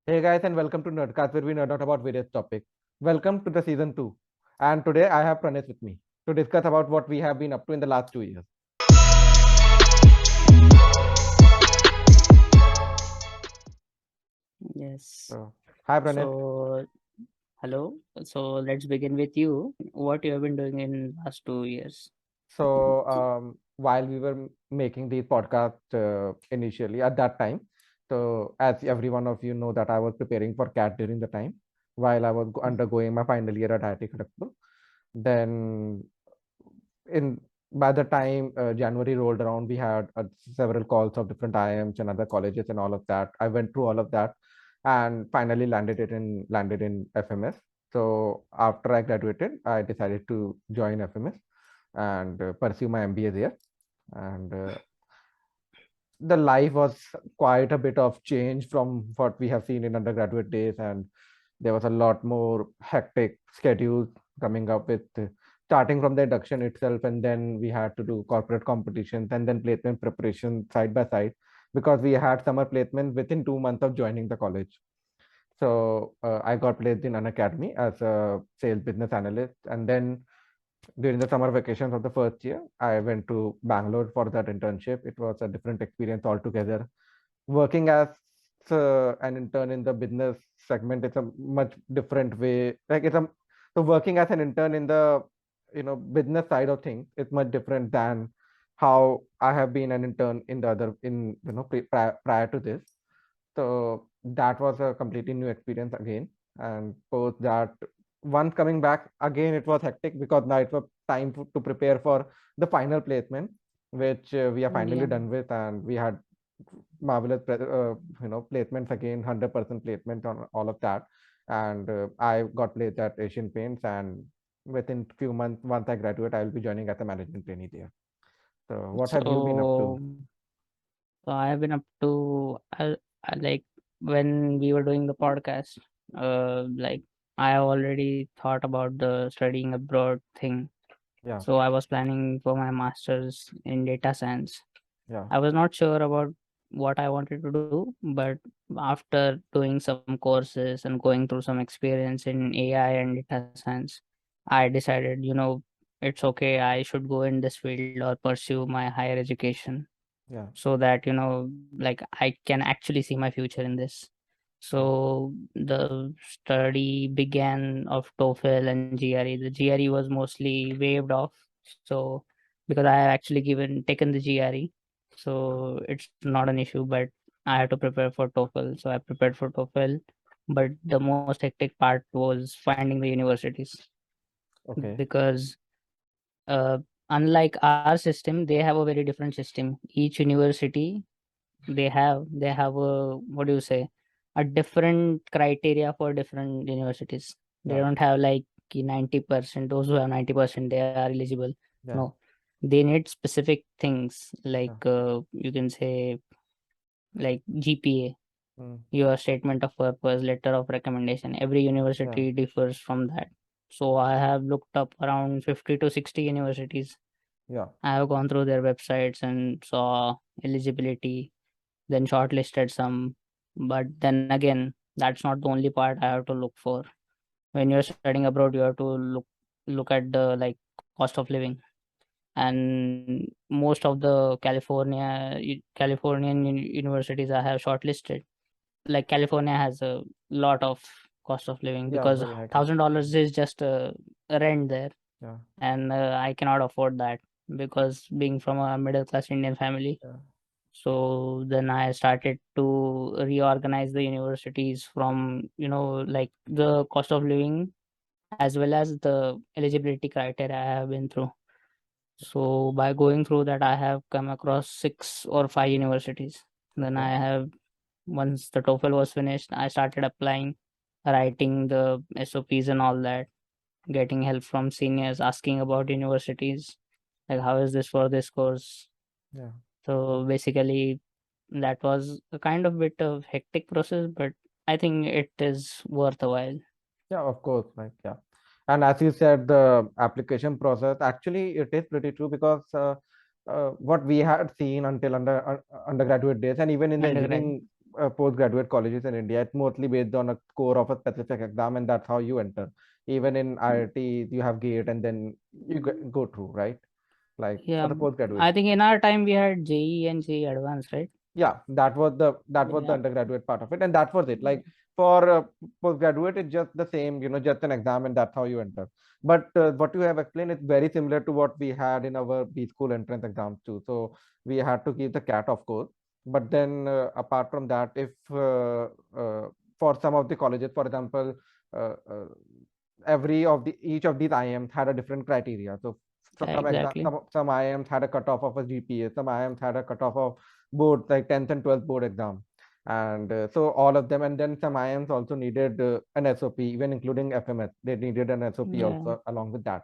Hey guys, and welcome to Nerdcast, where we nerd out about various topics. Welcome to the season 2. And today I have Pranit with me to discuss about what we have been up to in the last 2 years. Yes. So, hi Pranit. So, hello. So let's begin with you. What you have been doing in last 2 years? While we were making these podcasts initially at that time, so as every one of you know that I was preparing for CAT during the time while I was undergoing my final year at IIT Kharagpur. Then in by the time January rolled around, we had several calls of different IIMs and other colleges and all of that. I went through all of that and finally landed in FMS. So after I graduated, I decided to join FMS and pursue my MBA there. And the life was quite a bit of change from what we have seen in undergraduate days, and there was a lot more hectic schedules coming up with starting from the induction itself, and then we had to do corporate competitions and then placement preparation side by side because we had summer placement within 2 months of joining the college. So I got placed in an academy as a sales business analyst, and then during the summer vacations of the first year, I went to Bangalore for that internship. It was a different experience altogether. Working as an intern in the business segment is a much different way. So working as an intern in the business side of things is much different than how I have been an intern in the other in prior to this. So that was a completely new experience again. And post that, once coming back again, it was hectic because now it was time to prepare for the final placement, which we are finally Yeah. done with, and we had marvelous placements again, 100% placement on all of that. And I got placed at Asian Paints, and within few months, once I graduate, I will be joining as a management trainee there. So what have you been up to? So, so I have been up to like when we were doing the podcast. Like I have already thought about the studying abroad thing. Yeah, So I was planning for my masters in data science. yeah, I was not sure about what I wanted to do, but after doing some courses and going through some experience in AI and data science, I decided, it's okay. I should go in this field or pursue my higher education yeah. so that, like I can actually see my future in this. Yeah. So the study began of TOEFL and GRE. The GRE was mostly waived off. So because I have actually given taken the GRE, so it's not an issue, but I had to prepare for TOEFL. So I prepared for TOEFL, but the most hectic part was finding the universities Okay. because uh, unlike our system, they have a very different system. Each university they have a, what do you say, a different criteria for different universities. They Yeah. don't have like 90%, those who have 90% they are eligible. Yeah. No, they need specific things like Yeah. you can say like GPA, Mm. your statement of purpose, letter of recommendation. Every Yeah. university differs from that. So I have looked up around 50 to 60 universities. Yeah. I have gone through their websites and saw eligibility, then shortlisted some. But then again, that's not the only part I have to look for. When you're studying abroad, you have to look at the like cost of living, and most of the Californian universities I have shortlisted. Like California has a lot of cost of living Yeah. because Very high cost. $1,000 is just a rent there, Yeah. and I cannot afford that because being from a middle class Indian family. Yeah. So then I started to reorganize the universities from, like the cost of living as well as the eligibility criteria I have been through. So by going through that, I have come across 6 or 5 universities. Then Okay. I have, once the TOEFL was finished, I started applying, writing the SOPs and all that, getting help from seniors, asking about universities, like how is this for this course. Yeah. So basically, that was a kind of bit of hectic process, but I think it is worth a while. Yeah. Of course. Like, yeah. And as you said, the application process actually it is pretty true because what we had seen until undergraduate days, and even in the Undergrad. engineering postgraduate colleges in India, it's mostly based on a score of a specific exam, and that's how you enter. Even in IIT, you have GATE, and then you go through, right? Like for Yeah, the postgraduate. I think in our time we had JE and JE Advanced, right? Yeah, that was the Yeah. undergraduate part of it, and that was it. Like for postgraduate, it's just the same, just an exam, and that's how you enter. But what you have explained is very similar to what we had in our B school entrance exams too. So we had to give the cat, of course, but then apart from that, if for some of the colleges, for example, uh, uh, every of the each of these IIMs had a different criteria. So Yeah, some exam exactly. some IIMs had a cutoff of a GPA, some IIMs had a cutoff of board, like 10th and 12th board exam, and so all of them, and then some IIMs also needed an SOP, even including FMS, they needed an SOP Yeah. also along with that.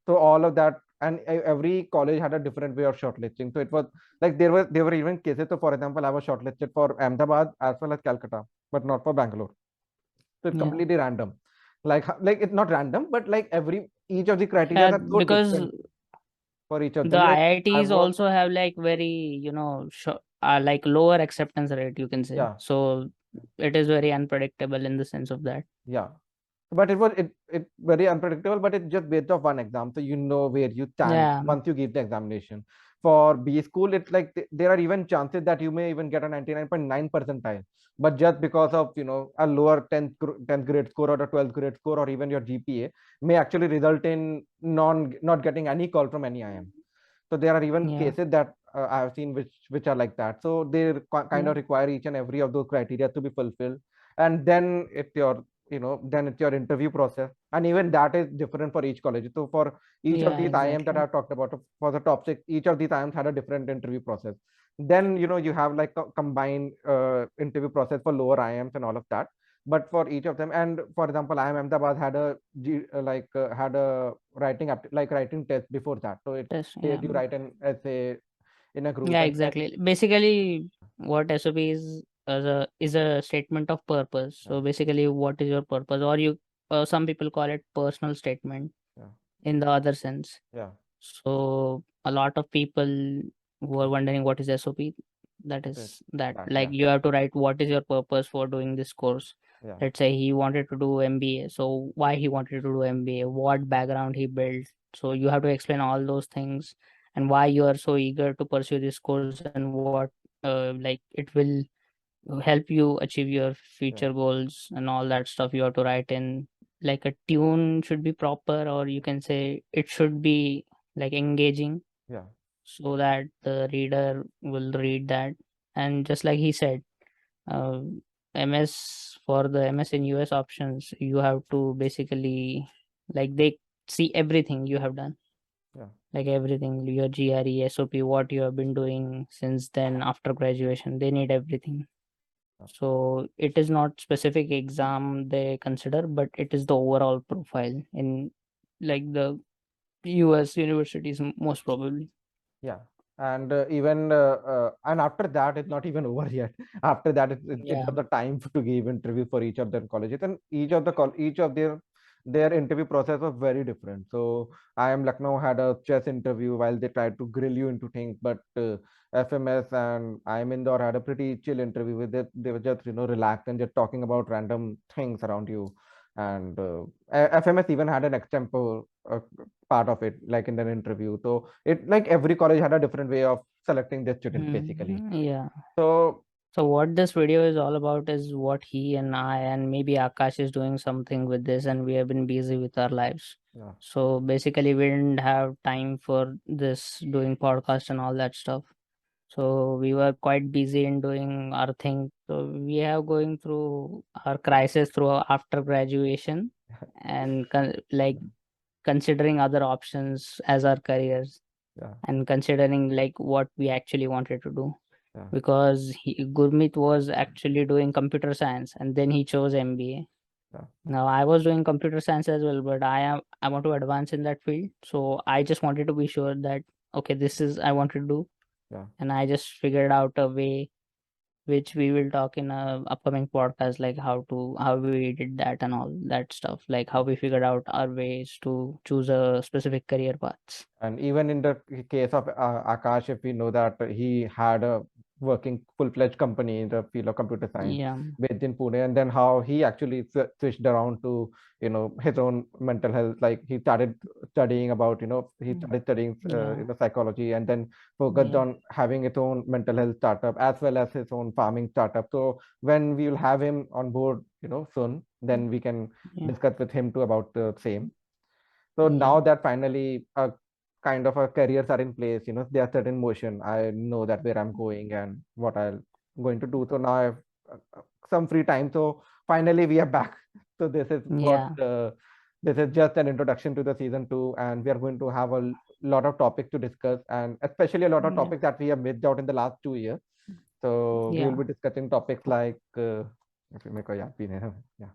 So all of that, and every college had a different way of shortlisting. So it was like there were even cases. So for example, I was shortlisted for Ahmedabad as well as Calcutta, but not for Bangalore. So it's Yeah. completely random. Like it's not random, but like every each of the criteria Yeah, are so because different for each of the them. Like I IITs was, also have like very, like lower acceptance rate, you can say. yeah, So it is very unpredictable in the sense of that. yeah. But it very unpredictable, but it's just based off one exam, so you know where you stand Yeah. once you give the examination. For B school, it's like there are even chances that you may even get a 99.9 percentile, but just because of a lower 10th grade score or a 12th grade score or even your GPA may actually result in not getting any call from any IIM. So there are even Yeah. cases that I have seen which are like that. So they kind Yeah. of require each and every of those criteria to be fulfilled, and then it's your interview process, and even that is different for each college. So for each of Yeah, these IIMs that exactly. I've talked about, for the top six, each of these IIMs had a different interview process. Then you have like a combined interview process for lower IIMs and all of that. But for each of them, and for example, IIM Ahmedabad had a writing test before that. So it Yes, where yeah. you write an essay in a group, Yeah, and then exactly. Basically, what SOP is a statement of purpose. yeah, So basically, what is your purpose? Or some people call it personal statement yeah, in the other sense. yeah, So a lot of people were wondering what is SOP. That it, is that, that, like, yeah, you have to write what is your purpose for doing this course. yeah, Let's say he wanted to do MBA. So why he wanted to do MBA, what background he built. So you have to explain all those things and why you are so eager to pursue this course and what like it will help you achieve your yeah, future goals and all that stuff. You have to write in, like, a tune should be proper, or you can say it should be like engaging, yeah, so that the reader will read that. And just like he said, uh, MS, for the MS in US options, you have to basically, like, they see everything you have done, yeah, like everything, your GRE, SOP, what you have been doing since then after graduation. They need everything. yeah, So it is not specific exam they consider, but it is the overall profile in, like, the US universities, most probably. yeah. And even and after that, it's not even over yet. After that, it Yeah. was the time to give interview for each of their colleges, and each of their interview process was very different. So IIM Lucknow had a chess interview while they tried to grill you into things, but FMS and IIM Indore had a pretty chill interview with it. They were just relaxed and just talking about random things around you. And FMS even had an extempo part of it, like in an interview. So it, like, every college had a different way of selecting their students basically. Yeah. So So what this video is all about is what he and I and maybe Akash is doing something with this, and we have been busy with our lives. yeah, So basically, we didn't have time for this, doing podcast and all that stuff. So we were quite busy in doing our thing. So we have going through our crisis through after graduation, and like considering other options as our careers, yeah, and considering like what we actually wanted to do, yeah, because Gurmeet was actually doing computer science and then he chose MBA. yeah, Now I was doing computer science as well, but I want to advance in that field. So I just wanted to be sure that, okay, this is I want to do, yeah. and I just figured out a way which we will talk in a upcoming podcast, like how we did that and all that stuff, like how we figured out our ways to choose a specific career paths. And even in the case of Akash, if we know that he had a working full-fledged company in the field of computer science Yeah. based in Pune, and then how he actually switched around to his own mental health. Like he started studying about he Mm. started studying Yeah. psychology, and then focused Yeah. on having his own mental health startup as well as his own farming startup. So when we will have him on board soon, then we can Yeah. discuss with him too about the same. So Yeah. now that finally kind of our careers are in place, they are set in motion. I know that where I'm going and what I'm going to do. So now I have some free time. So finally we are back. So this is what Yeah. this is just an introduction to the season 2, and we are going to have a lot of topics to discuss, and especially a lot of Yeah. topics that we have missed out in the last 2 years. So we will Yeah. be discussing topics like if you make a yeah.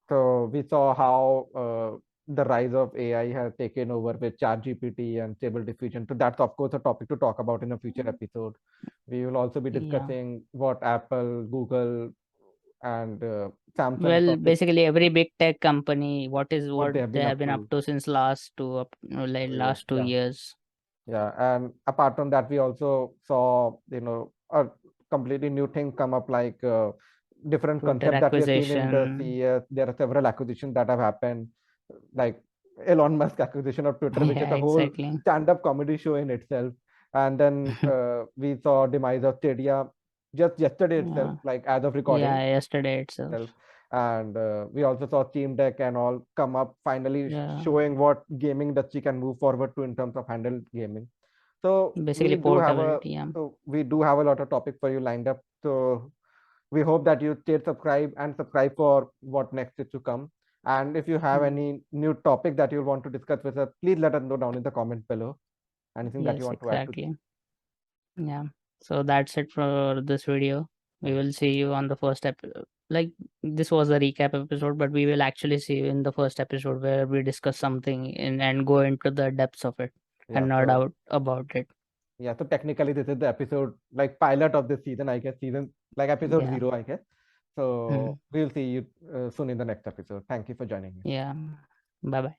So we saw how the rise of AI has taken over with ChatGPT and Stable Diffusion. So that's of course a topic to talk about in a future episode. We will also be Yeah. discussing what Apple, Google, and Samsung Well, topic, basically every big tech company, what is what what they have they been have up been up to. to since last two up like 2 years. last two Yeah. years. Yeah, and apart from that, we also saw, a completely new thing come up, like different Twitter concepts that we have seen in the acquisition. CES. There are several acquisitions that have happened, like Elon Musk acquisition of Twitter, which is Yeah, a whole exactly. stand-up comedy show in itself. And then we saw demise of Stadia just yesterday itself, Yeah. like as of recording Yeah, yesterday itself. itself. And we also saw Steam Deck and all come up, finally Yeah. showing what gaming industry can move forward to in terms of handheld gaming. So Basically portability. Yeah. we do have a lot of topic for you lined up. So we hope that you stay subscribe for what next is to come. And if you have Mm. any new topic that you want to discuss with us, please let us know down in the comments below. Anything that you Yes, want to add to this? exactly. Yeah. So that's it for this video. We Yeah. will see you on the first like this was a recap episode, but we will actually see you in the first episode where we discuss something and go into the depths of it Yeah. and nerd So out about it. yeah. So technically, this is the episode like pilot of this season, I guess. Season like episode Yeah. 0, I guess. So Mhm. we'll see you soon in the next episode. Thank you for joining in. Yeah. Bye bye.